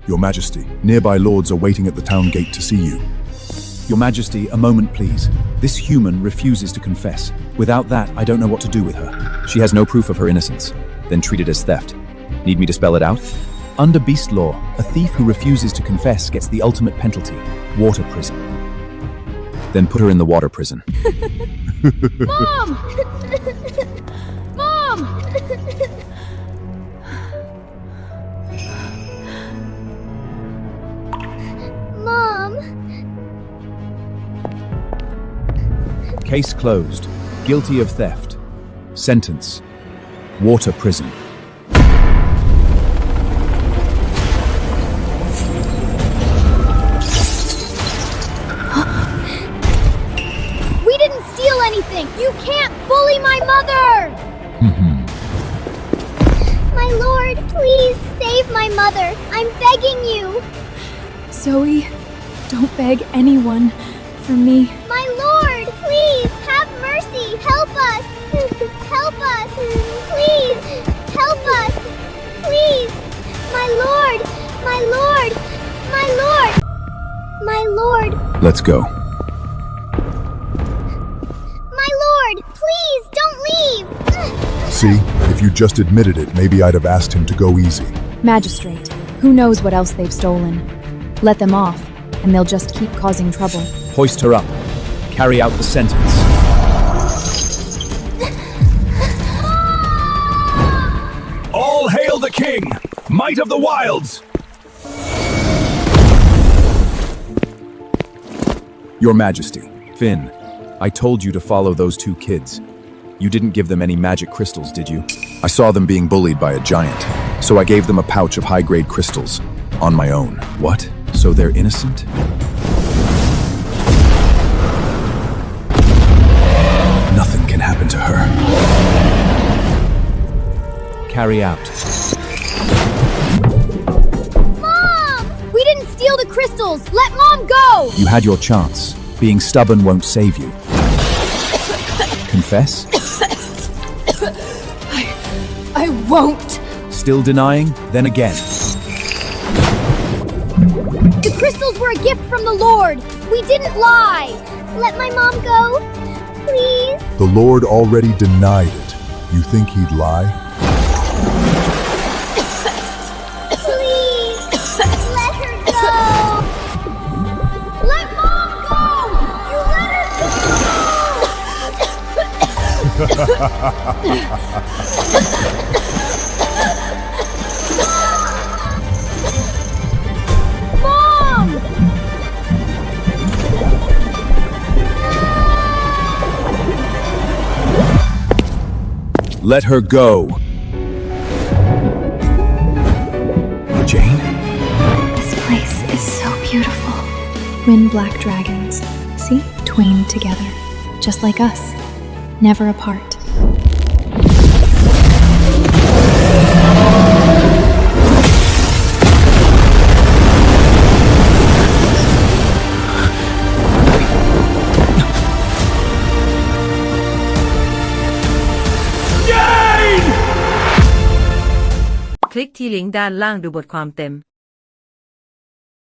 Your Majesty, nearby lords are waiting at the town gate to see you. Your Majesty, a moment please. This human refuses to confess. Without that, I don't know what to do with her. She has no proof of her innocence. Then treat it as theft. Need me to spell it out? Under beast law, a thief who refuses to confess gets the ultimate penalty, water prison. Then put her in the water prison. Mom! Mom! Mom! Case closed. Guilty of theft. Sentence: water prison. We didn't steal anything! You can't bully my mother! My lord, please save my mother. I'm begging you. Zoe, don't beg anyone for me. My lord, please have mercy. Help us. Help us. Please help us. Please. My lord. My lord. My lord. My lord. Let's go. My lord, please don't leave. See, if you just admitted it, maybe I'd have asked him to go easy. Magistrate, who knows what else they've stolen? Let them off, and they'll just keep causing trouble. Hoist her up. Carry out the sentence. All hail the king! Might of the wilds! Your Majesty, Finn, I told you to follow those two kids. You didn't give them any magic crystals, did you? I saw them being bullied by a giant, so I gave them a pouch of high-grade crystals on my own. What? So they're innocent? Nothing can happen to her. Carry out. Mom! We didn't steal the crystals. Let Mom go. You had your chance. Being stubborn won't save you. Confess? I won't! Still denying? Then again. The crystals were a gift from the Lord. We didn't lie. Let my mom go. Please. The Lord already denied it. You think he'd lie? Please. Let her go. Let Mom go. You let her go. Mom! Let her go. Jane? This place is so beautiful. Twin black dragons. See? Twain together. Just like us. Never apart. Jane! คลิกที่ลิงก์ด้านล่างดูบทความเต็ม